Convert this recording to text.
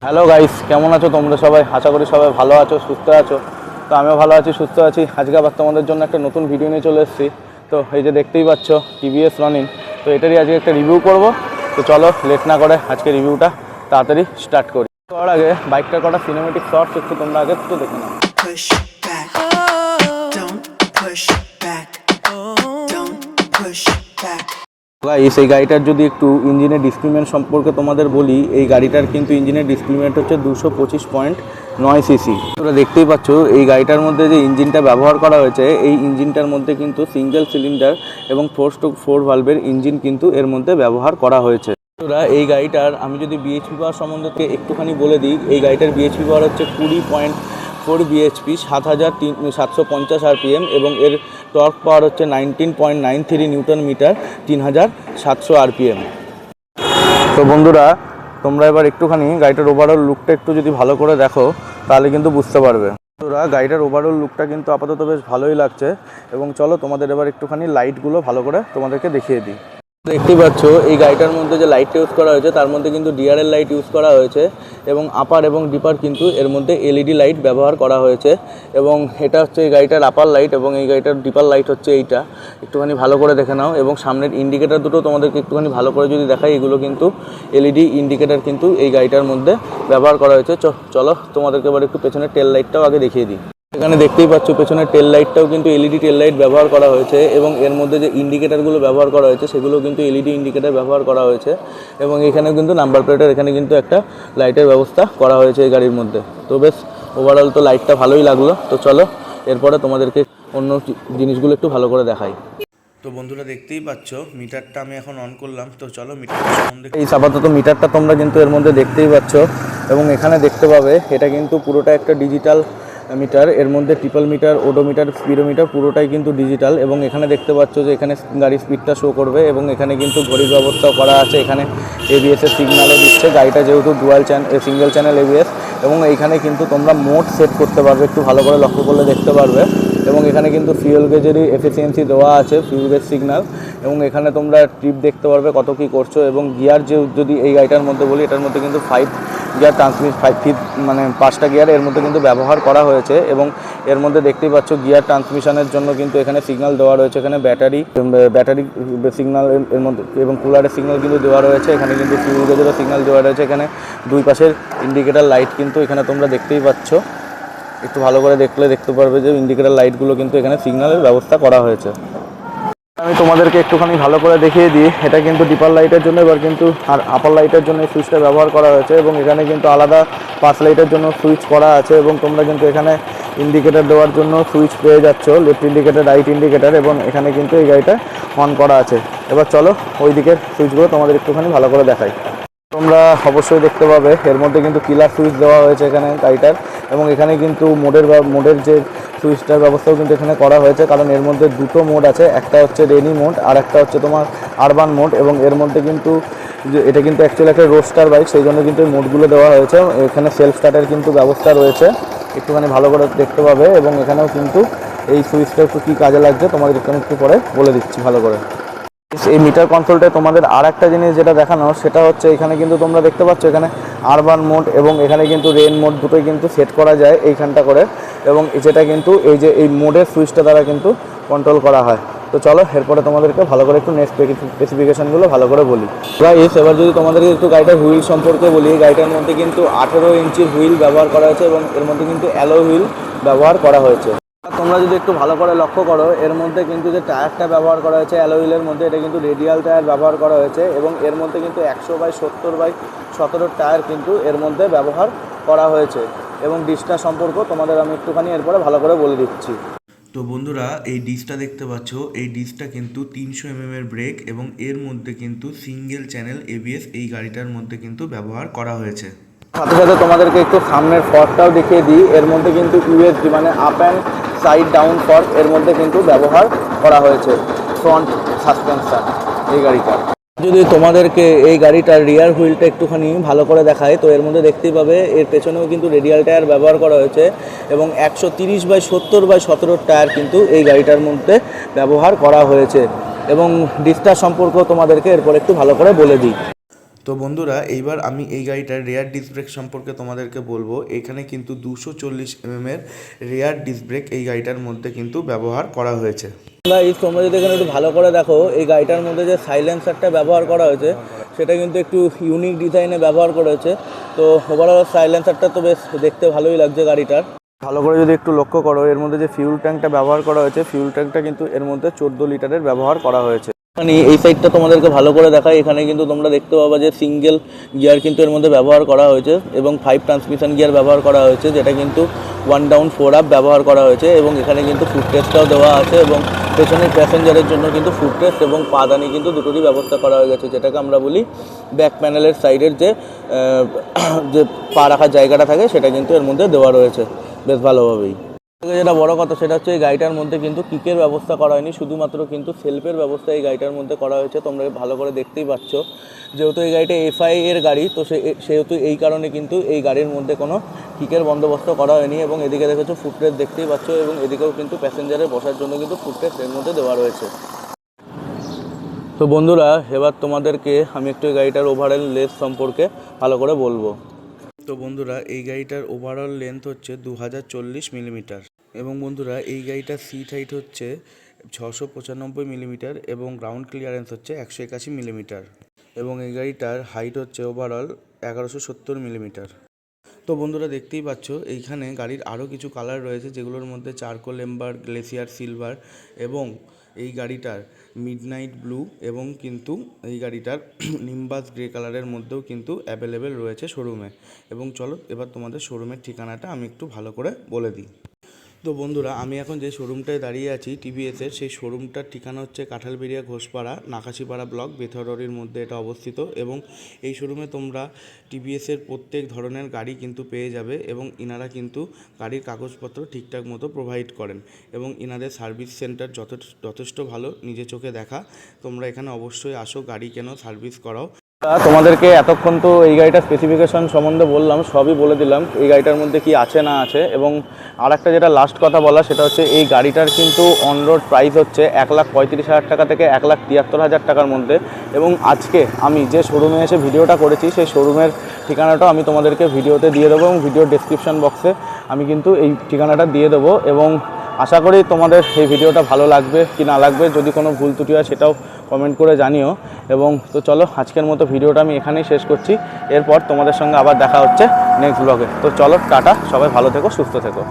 Hello guys, কেমন আছো তোমরা সবাই? আশা করি সবাই ভালো আছো, সুস্থ আছো। তো আমিও ভালো আছি, সুস্থ আছি। আজকে আবার তোমাদের জন্য একটা নতুন ভিডিও নিয়ে চলে এসেছি। তো এই যে দেখতেই পাচ্ছ টিভিএস রনিং, তো এটারই আজকে একটা রিভিউ করব। তো চলো লেট না করে আজকে রিভিউটা তাড়াতাড়ি স্টার্ট করি। তার আগে বাইকটার কটা সিনেমেটিক শর্টস একটু তোমরা আগে একটু দেখে নাও। Push back, don't push back, don't push back. Guys, এই গাড়িটার যদি একটু ইঞ্জিনের ডিসপ্লেসমেন্ট সম্পর্কে তোমাদের বলি, এই গাড়িটার কিন্তু ইঞ্জিনের ডিসপ্লেসমেন্ট হচ্ছে 225.9 সিসি। তোমরা দেখতেই পাচ্ছ এই গাড়িটার মধ্যে যে ইঞ্জিনটা ব্যবহার করা হয়েছে, এই ইঞ্জিনটার মধ্যে কিন্তু সিঙ্গেল সিলিন্ডার এবং 4/4 ভালভের ইঞ্জিন কিন্তু এর মধ্যে ব্যবহার করা হয়েছে। তোরা এই গাড়িটার আমি যদি বিএইচপি পাওয়ার সম্বন্ধে একটুখানি বলে দিই, এই গাড়িটার বিএইচপি পাওয়ার হচ্ছে 20.4 বিএইচপি, 7,750 আরপিএম এবং এর টর্ক পাওয়ার হচ্ছে 19.93 নিউটন মিটার, 3,700 আরপিএম। তো বন্ধুরা, তোমরা এবার একটুখানি গাড়িটার ওভারঅল লুকটা একটু যদি ভালো করে দেখো তাহলে কিন্তু বুঝতে পারবে। বন্ধুরা, গাড়িটার ওভারঅল লুকটা কিন্তু আপাতত বেশ ভালোই লাগছে। এবং চলো তোমাদের এবার একটুখানি লাইটগুলো ভালো করে তোমাদেরকে দেখিয়ে দিই। দেখতেই পাচ্ছ এই গাড়িটার মধ্যে যে লাইটটা ইউজ করা হয়েছে তার মধ্যে কিন্তু ডিআরএল লাইট ইউজ করা হয়েছে এবং আপার এবং ডিপার কিন্তু এর মধ্যে এলইডি লাইট ব্যবহার করা হয়েছে। এবং এটা হচ্ছে এই গাড়িটার আপার লাইট এবং এই গাড়িটার ডিপার লাইট হচ্ছে এইটা, একটুখানি ভালো করে দেখে নাও। এবং সামনের ইন্ডিকেটার দুটো তোমাদেরকে একটুখানি ভালো করে যদি দেখাই, এগুলো কিন্তু এলইডি ইন্ডিকেটার কিন্তু এই গাড়িটার মধ্যে ব্যবহার করা হয়েছে। চলো তোমাদেরকে এবার একটু পেছনের টেল লাইটটাও আগে দেখিয়ে দিই। এখানে দেখতেই পাচ্ছ পেছনের টেল লাইটটাও কিন্তু এলইডি টেল লাইট ব্যবহার করা হয়েছে এবং এর মধ্যে যে ইন্ডিকেটারগুলো ব্যবহার করা হয়েছে সেগুলো কিন্তু এলইডি ইন্ডিকেটার ব্যবহার করা হয়েছে। এবং এখানে কিন্তু নাম্বার প্লেটের এখানে কিন্তু একটা লাইটের ব্যবস্থা করা হয়েছে এই গাড়ির মধ্যে। তো বেশ ওভারঅল তো লাইটটা ভালোই লাগলো। তো চলো এরপরে তোমাদেরকে অন্য জিনিসগুলো একটু ভালো করে দেখাই। তো বন্ধুরা, দেখতেই পাচ্ছ মিটারটা আমি এখন অন করলাম। তো চলো মিটারটা সম্বন্ধে এই আপাতত মিটারটা তোমরা কিন্তু এর মধ্যে দেখতেই পাচ্ছ এবং এখানে দেখতে পাবে এটা কিন্তু পুরোটা একটা ডিজিটাল মিটার। এর মধ্যে ট্রিপল মিটার, ওডোমিটার, স্পিডোমিটার পুরোটাই কিন্তু ডিজিটাল। এবং এখানে দেখতে পাচ্ছ যে এখানে গাড়ির স্পিডটা শো করবে এবং এখানে কিন্তু ঘড়ির ব্যবস্থাও করা আছে। এখানে এবিএসের সিগন্যালও দিচ্ছে, গাড়িটা যেহেতু সিঙ্গেল চ্যানেল এবিএস। এবং এইখানে কিন্তু তোমরা মোড সেট করতে পারবে, একটু ভালো করে লক্ষ্য করলে দেখতে পারবে। এবং এখানে কিন্তু ফিউল গেজেরই এফিসিয়েন্সি দেওয়া আছে, ফিউল গেজ সিগন্যাল। এবং এখানে তোমরা ট্রিপ দেখতে পারবে কত কী করছো। এবং গিয়ার যদি এই গাড়িটার মধ্যে বলি, এটার মধ্যে কিন্তু 5 গিয়ার মানে 5টা গিয়ার এর মধ্যে কিন্তু ব্যবহার করা হয়েছে। এবং এর মধ্যে দেখতেই পাচ্ছ গিয়ার ট্রান্সমিশনের জন্য কিন্তু এখানে সিগন্যাল দেওয়া রয়েছে। এখানে ব্যাটারি সিগন্যাল এর মধ্যে এবং কুলারের সিগন্যাল কিন্তু দেওয়া রয়েছে। এখানে কিন্তু ফিউল গেজেরও সিগন্যাল দেওয়া রয়েছে। এখানে দুই পাশের ইন্ডিকেটার লাইট কিন্তু এখানে তোমরা দেখতেই পাচ্ছ, একটু ভালো করে দেখলে দেখতে পারবে যে ইন্ডিকেটার লাইটগুলো কিন্তু এখানে সিগন্যালের ব্যবস্থা করা হয়েছে। আমি তোমাদেরকে একটুখানি ভালো করে দেখিয়ে দিই, এটা কিন্তু ডিপার লাইটের জন্য এবার কিন্তু আর আপার লাইটের জন্য এই সুইচটা ব্যবহার করা হয়েছে। এবং এখানে কিন্তু আলাদা পাস লাইটের জন্য সুইচ করা আছে। এবং তোমরা কিন্তু এখানে ইন্ডিকেটার দেওয়ার জন্য সুইচ পেয়ে যাচ্ছ, লেফট ইন্ডিকেটার, রাইট ইন্ডিকেটার। এবং এখানে কিন্তু এই গাড়িটা অন করা আছে। এবার চলো ওই দিকের সুইচগুলো তোমাদের একটুখানি ভালো করে দেখাই। তোমরা অবশ্যই দেখতে পাবে এর মধ্যে কিন্তু কিলার সুইচ দেওয়া হয়েছে এখানে গাড়িটার। এবং এখানে কিন্তু মোডের যে সুইচটার ব্যবস্থাও কিন্তু এখানে করা হয়েছে, কারণ এর মধ্যে দুটো মোড আছে, একটা হচ্ছে রেনি মোড আর একটা হচ্ছে তোমার আরবান মোড। এবং এর মধ্যে কিন্তু এটা কিন্তু অ্যাকচুয়ালি একটা রোডস্টার বাইক, সেই জন্য কিন্তু এই মোডগুলো দেওয়া হয়েছে। এখানে সেলফ স্টার্টের কিন্তু ব্যবস্থা রয়েছে, একটুখানি ভালো করে দেখতে পাবে। এবং এখানেও কিন্তু এই সুইচটা একটু কী কাজে লাগছে তোমাদের একটু পরে বলে দিচ্ছি ভালো করে। এই মিটার কনসোলটায় তোমাদের আর একটা জিনিস যেটা দেখানো, সেটা হচ্ছে এখানে কিন্তু তোমরা দেখতে পাচ্ছ এখানে আরবান মোড এবং এখানে কিন্তু রেন মোড দুটোই কিন্তু সেট করা যায় এইখানটা করে। এবং যেটা কিন্তু এই মোডের সুইচটা দ্বারা কিন্তু কন্ট্রোল করা হয়। তো চলো এরপরে তোমাদেরকে ভালো করে একটু নেক্সট স্পেসিফিকেশানগুলো ভালো করে বলি। গাইস, এবার যদি তোমাদেরকে একটু গাড়িটার হুইল সম্পর্কে বলি, গাড়িটার মধ্যে কিন্তু 18 ইঞ্চির হুইল ব্যবহার করা হয়েছে এবং এর মধ্যে কিন্তু অ্যালয় হুইল ব্যবহার করা হয়েছে। তোমরা যদি একটু ভালো করে লক্ষ্য করো, এর মধ্যে কিন্তু যে টায়ারটা ব্যবহার করা হয়েছে অ্যালয় হুইলের মধ্যে, এটা কিন্তু রেডিয়াল টায়ার ব্যবহার করা হয়েছে। এবং এর মধ্যে কিন্তু 100/70/17 টায়ার কিন্তু এর মধ্যে ব্যবহার করা হয়েছে। এবং ডিসটা সম্পর্ক তোমাদের আমি একটুখানি এরপরে ভালো করে বলে দিচ্ছি। তো বন্ধুরা, এই ডিসটা দেখতে পাচ্ছ, এই ডিসটা কিন্তু 300 mm এর ব্রেক এবং এর মধ্যে কিন্তু সিঙ্গেল চ্যানেল এবিএস এই গাড়িটার মধ্যে কিন্তু ব্যবহার করা হয়েছে। সাথে সাথে তোমাদেরকে একটু সামনের ফর্কটাও দেখিয়ে দিই, এর মধ্যে কিন্তু ইউএসডি মানে up and side down fork এর মধ্যে কিন্তু ব্যবহার করা হয়েছে ফ্রন্ট সাসপেনশন এই গাড়িটা। যদি তোমাদেরকে এই গাড়িটার রিয়ার হুইলটা একটুখানি ভালো করে দেখায়, তো এর মধ্যে দেখতেই পাবে এর পেছনেও কিন্তু রেডিয়াল টায়ার ব্যবহার করা হয়েছে এবং 130/70/17 টায়ার কিন্তু এই গাড়িটার মধ্যে ব্যবহার করা হয়েছে। এবং ডিসটার সম্পর্ক তোমাদেরকে এরপর একটু ভালো করে বলে দিই। তো বন্ধুরা এইবার আমি এই গাড়িটার রেয়ার ডিস্ক ব্রেক সম্পর্কে তোমাদেরকে বলবো। এখানে কিন্তু 240 mm রেয়ার ডিস্ক ব্রেক এই গাড়িটার মধ্যে কিন্তু ব্যবহার করা হয়েছে। তোমরা যদি এখানে একটু ভালো করে দেখো, এই গাড়িটার মধ্যে যে সাইলেন্সারটা ব্যবহার করা হয়েছে সেটা কিন্তু একটু ইউনিক ডিজাইনে ব্যবহার করেছে। তো ওভারঅল সাইলেন্সারটা তো বেশ দেখতে ভালোই লাগছে গাড়িটার। ভালো করে যদি একটু লক্ষ্য করো, এর মধ্যে যে ফিউল ট্যাঙ্কটা ব্যবহার করা হয়েছে, ফিউল ট্যাঙ্কটা কিন্তু এর মধ্যে 14 লিটারের ব্যবহার করা হয়েছে। মানে এই সাইডটা তোমাদেরকে ভালো করে দেখায়, এখানে কিন্তু তোমরা দেখতে পাবা যে সিঙ্গেল গিয়ার কিন্তু এর মধ্যে ব্যবহার করা হয়েছে এবং 5 ট্রান্সমিশন গিয়ার ব্যবহার করা হয়েছে, যেটা কিন্তু 1 ডাউন 4 আপ ব্যবহার করা হয়েছে। এবং এখানে কিন্তু ফুট রেস্টটাও দেওয়া আছে এবং পেছনের প্যাসেঞ্জারের জন্য কিন্তু ফুট রেস্ট এবং পাদানি কিন্তু দুটোরই ব্যবস্থা করা হয়ে গেছে, যেটাকে আমরা বলি ব্যাক প্যানেলের সাইডের যে পা রাখার জায়গাটা থাকে সেটা কিন্তু এর মধ্যে দেওয়া রয়েছে বেশ ভালোভাবেই। যেটা বড় কথা সেটা হচ্ছে এই গাড়িটার মধ্যে কিন্তু কিকের ব্যবস্থা করা হয়নি, শুধুমাত্র কিন্তু সেলফের ব্যবস্থা এই গাড়িটার মধ্যে করা হয়েছে। তোমরা ভালো করে দেখতেই পাচ্ছ, যেহেতু এই গাড়িটা FI এর গাড়ি, তো সেহেতু এই কারণে কিন্তু এই গাড়ির মধ্যে কোনো কিকের বন্দোবস্ত করা হয়নি। এবং এদিকে দেখেছো ফুটরেস্ট দেখতেই পাচ্ছ, এবং এদিকেও কিন্তু প্যাসেঞ্জারের বসার জন্য কিন্তু ফুটরেস্ট এর মধ্যে দেওয়া রয়েছে। তো বন্ধুরা, এবার তোমাদেরকে আমি একটু এই গাড়িটার ওভারঅল লেন্থ সম্পর্কে ভালো করে বলবো। তো বন্ধুরা, এই গাড়িটার ওভারঅল লেন্থ হচ্ছে 2040 মিলিমিটার এবং বন্ধুরা এই গাড়িটার সিট হাইট হচ্ছে 695 মিলিমিটার এবং গ্রাউন্ড ক্লিয়ারেন্স হচ্ছে 181 মিলিমিটার এবং এই গাড়িটার হাইট হচ্ছে ওভারঅল 1170 মিলিমিটার। তো বন্ধুরা দেখতেই পাচ্ছ, এইখানে গাড়ির আরও কিছু কালার রয়েছে, যেগুলোর মধ্যে চারকোল এম্বার, গ্লেসিয়ার সিলভার এবং এই গাড়িটার মিডনাইট ব্লু এবং কিন্তু এই গাড়িটার নিম্বাস গ্রে কালারের মধ্যেও কিন্তু অ্যাভেলেবেল রয়েছে শোরুমে। এবং চলো এবার তোমাদের শোরুমের ঠিকানাটা আমি একটু ভালো করে বলে দিই। তো বন্ধুরা, আমি এখন যে শোরুমটায় দাঁড়িয়ে আছি টিভিএসের, সেই শোরুমটার ঠিকানা হচ্ছে কাঁঠালবেড়িয়া ঘোষপাড়া, নাকাশিপাড়া ব্লক, বেথরডির মধ্যে এটা অবস্থিত। এবং এই শোরুমে তোমরা টিভিএসের প্রত্যেক ধরনের গাড়ি কিন্তু পেয়ে যাবে এবং ইনারা কিন্তু গাড়ির কাগজপত্র ঠিকঠাক মতো প্রোভাইড করেন এবং ইনাদের সার্ভিস সেন্টার যথেষ্ট ভালো, নিজে চোখে দেখা। তোমরা এখানে অবশ্যই আসো, গাড়ি কেনো, সার্ভিস করাও। তোমাদেরকে এতক্ষণ তো এই গাড়িটার স্পেসিফিকেশন সম্বন্ধে বললাম, সবই বলে দিলাম এই গাড়িটার মধ্যে কি আছে না আছে। এবং আর একটা যেটা লাস্ট কথা বলা, সেটা হচ্ছে এই গাড়িটার কিন্তু অন রোড প্রাইস হচ্ছে 1,35,000 টাকা থেকে 1,73,000 টাকার মধ্যে। এবং আজকে আমি যে শোরুমে এসে ভিডিওটা করেছি, সেই শোরুমের ঠিকানাটাও আমি তোমাদেরকে ভিডিওতে দিয়ে দেবো এবং ভিডিওর ডেসক্রিপশন বক্সে আমি কিন্তু এই ঠিকানাটা দিয়ে দেবো। এবং আশা করি তোমাদের এই ভিডিওটা ভালো লাগবে কি না লাগবে, যদি কোনো ভুল ত্রুটি হয় সেটাও কমেন্ট করে জানিও। এবং তো চলো আজকের মতো ভিডিওটা আমি এখানেই শেষ করছি, এরপর তোমাদের সঙ্গে আবার দেখা হচ্ছে নেক্সট ব্লগে। তো চলো টাটা, সবাই ভালো থেকো, সুস্থ থেকো।